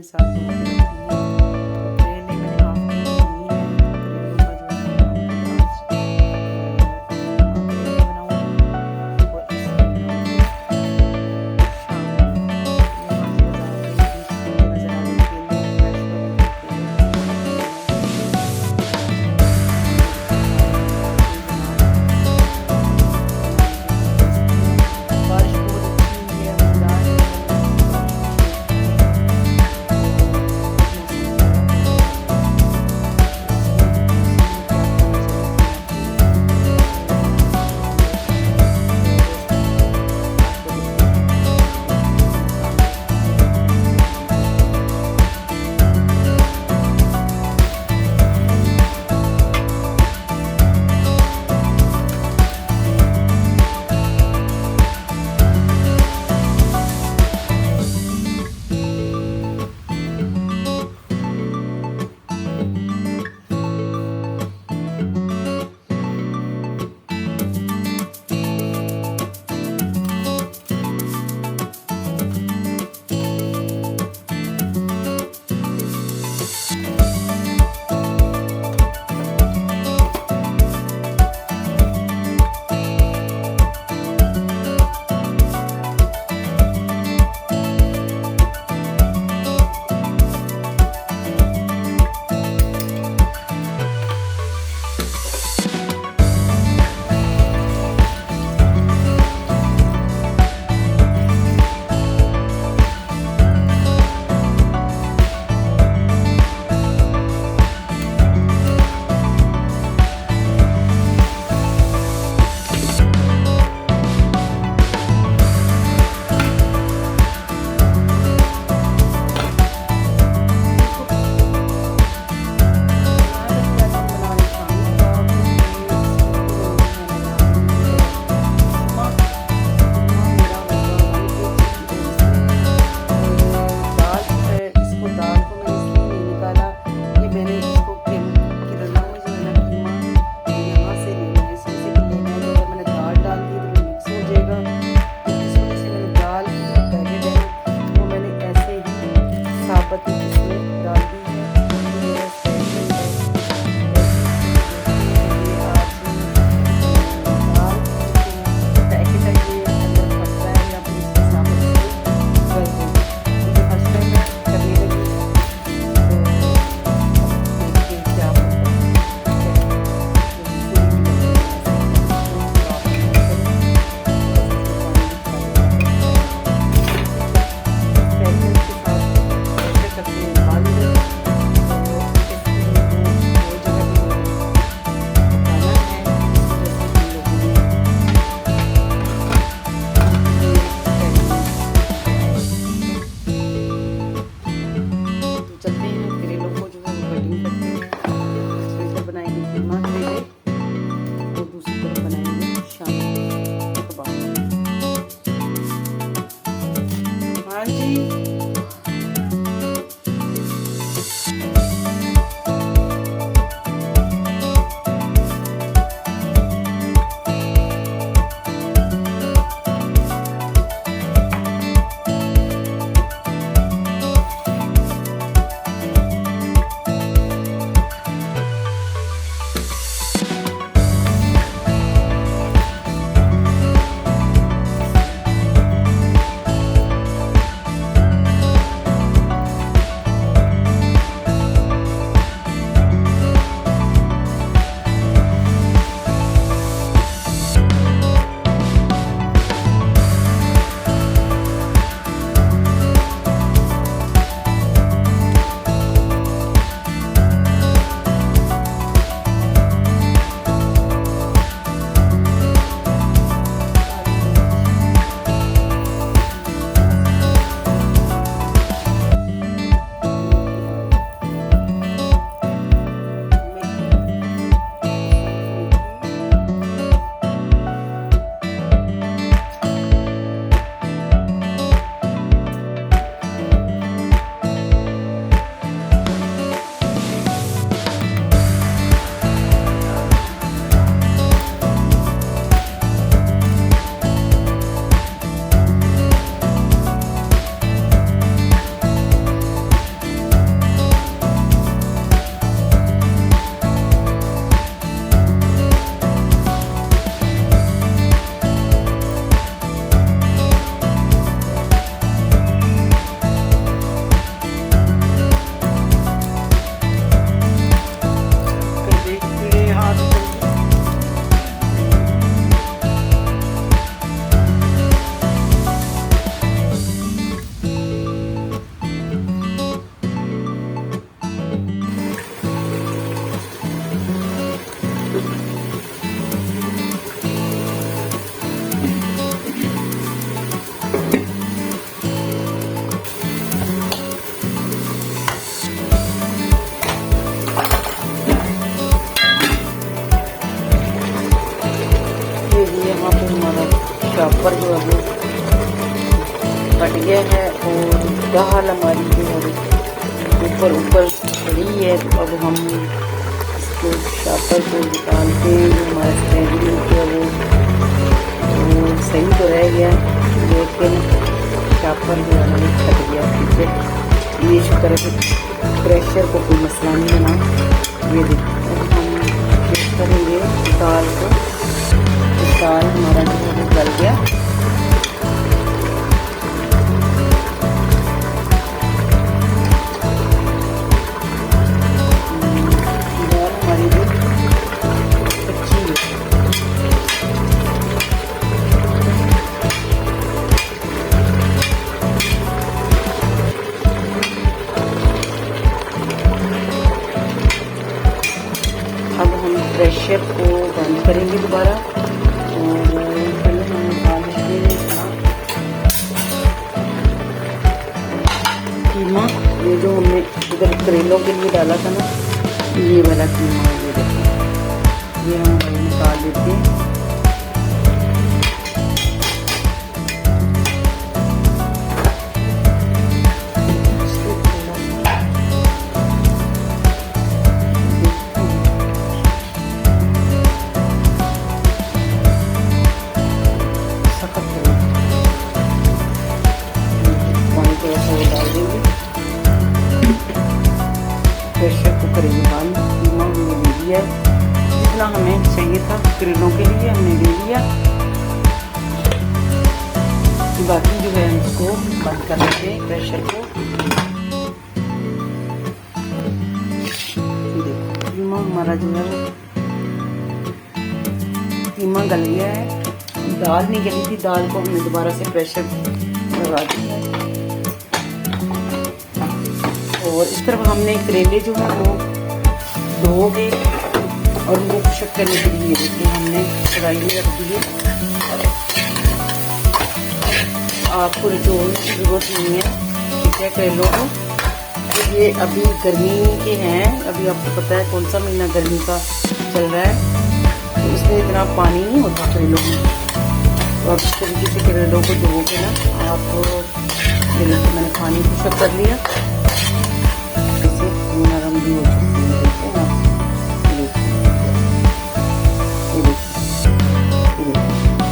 अनुसार धो के रखूँगी। तो करेले मैंने हाफ के जी लिए हैं, तो करेलों का जो है बनाऊँगी आज। करेले बनाऊँगी और इससे बनाऊँगी शाम में। ये हमारे बाज़ार में बेचते हुए नज़र आ रहे केले, फ्रेश वाले केले। बारिश बहुत अच्छी हुई है, मज़ेदार है। दाल हमारी जो है ऊपर ऊपर खड़ी है। तो अब हम इसको शापर को निकालते हैं। जो हमारा स्ट्रेंडिंग है वो सही तो रह गया, लेकिन शापर जो है वो फट गया पीछे। ये इस तरह से प्रेशर को कोई मसला नहीं बना। ये देखिए अब हम चेक करेंगे दाल को। दाल हमारा जो है वो गल गया। अब हम प्रेशर को बंद करेंगे दोबारा और पहले हम निकाल लेंगे कीमा। ये जो हमने इधर करेलों के लिए डाला था ना, ये वाला कीमा, ये देखिए, ये हम निकाल लेते हैं। प्रेशर को करेंगे बंद। कीमा हमने ले लिया है, जितना हमें चाहिए था करेलों के लिए हमने ले लिया। बाकी जो है इसको बंद कर देते हैं प्रेशर को। देखो कीमा हमारा जो है वो कीमा गल गया है। दाल नहीं गली थी, दाल को हमने दोबारा से प्रेशर लगा दिया है। और इस तरफ हमने करेले जो है वो धो के और उनको खुशक करने के लिए देखिए हमने कढ़ाई में रख दिए। आपको निचोड़ने की जरूरत नहीं है, ठीक है, करेलों को। तो ये अभी गर्मी के हैं, अभी आपको पता है कौन सा महीना गर्मी का चल रहा है, तो इसमें इतना पानी नहीं होता करेलों में। तो अब इस तरीके से करेलों को धो के ना आप मैंने पानी खुशक कर लिया, नरम भी हो सकती है।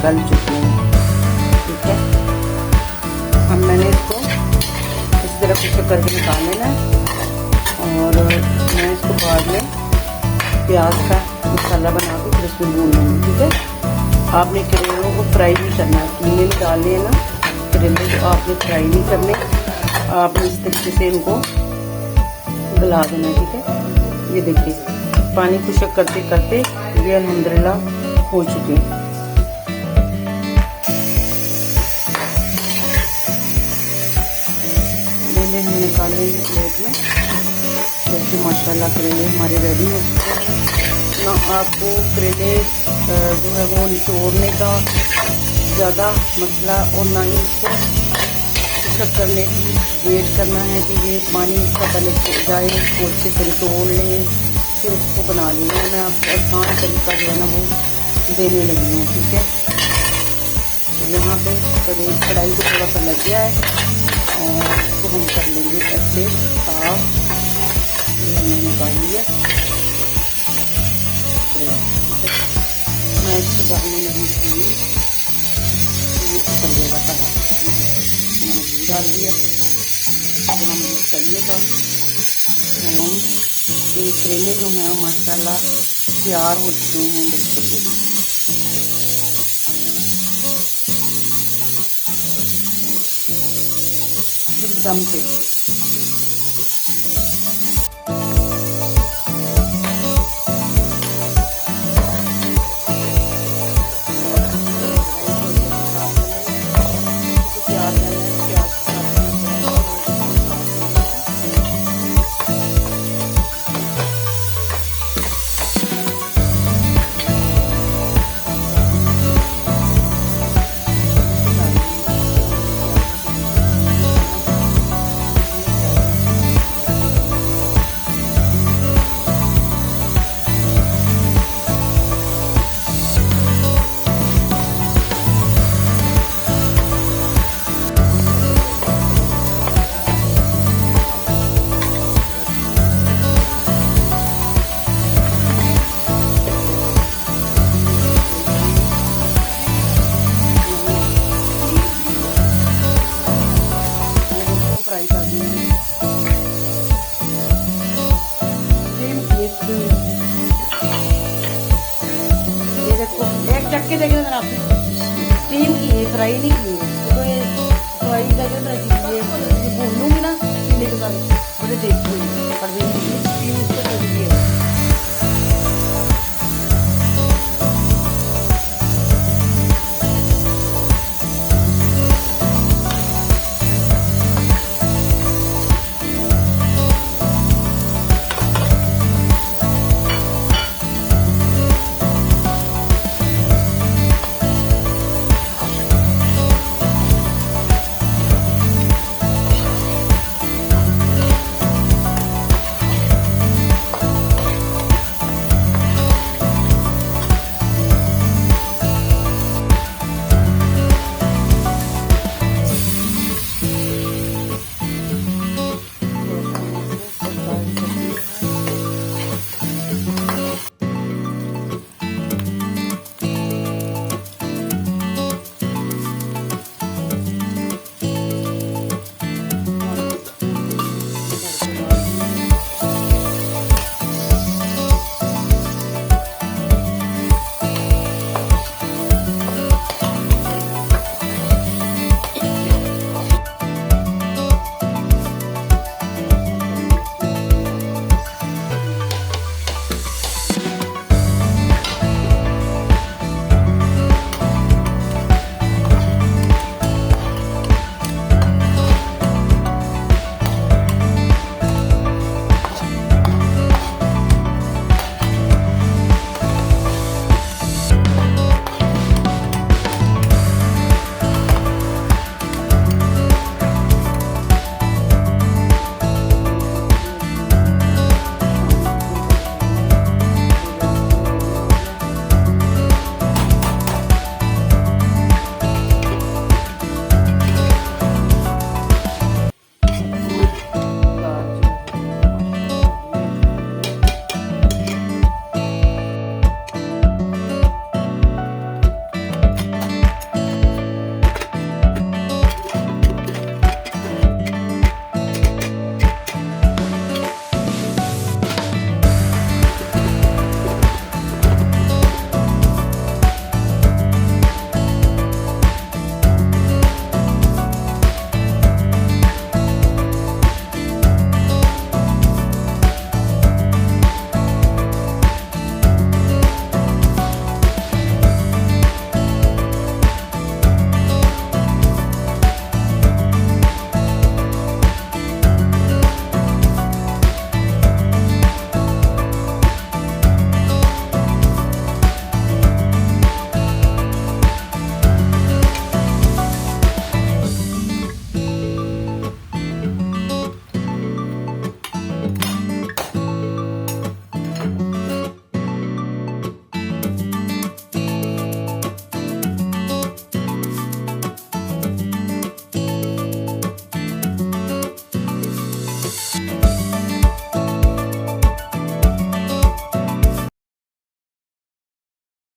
गल चुके हैं, ठीक है। अब मैंने इसको इस तरह कुछ करके निकाल लेना है और मैं इसको बाद में प्याज का मसाला बना के फिर इसमें भून लूँगी, ठीक है। आपने करेलों को फ्राई नहीं करना, कीमे में डालने हैं ना करेले, तो आपने फ्राई नहीं करने, आपने इस तरीके से इनको गला देना, ठीक है। ये देखिए पानी खुशक करते करते ये अल्हम्दुलिल्लाह हो चुके हैं। करेले हम निकाल लेंगे प्लेट में। जैसे माशाल्लाह करेले हमारे रेडी हो चुके हैं ना। आपको करेले जो है वो निचोड़ने का ज़्यादा मसला और ना ही इसको करने की वेट करना है कि ये पानी इसका पहले सूख जाए और से फिर तोड़ लें, फिर उसको बना लेंगे। मैं आपको आसान तरीका जो है ना वो देने लगी हूँ, ठीक है। तो यहाँ पे कढ़ाई को थोड़ा सा लग गया है और इसको हम कर लेंगे ऐसे साफ। ये हमने निकाल लिया, मैं इसको डालने लगी थी, ये कर लेगा था, डाल दिया जो हमें चाहिए था। और ये करेले जो हैं माशाल्लाह तैयार हो चुके हैं बिल्कुल। दम पे के देखें जरा आप, स्टीम की है, फ्राई नहीं की है। तो ये फ्राई करके मैं चीज़ें भून लूँगी ना चीनी के साथ, बड़े टेस्टी होंगे।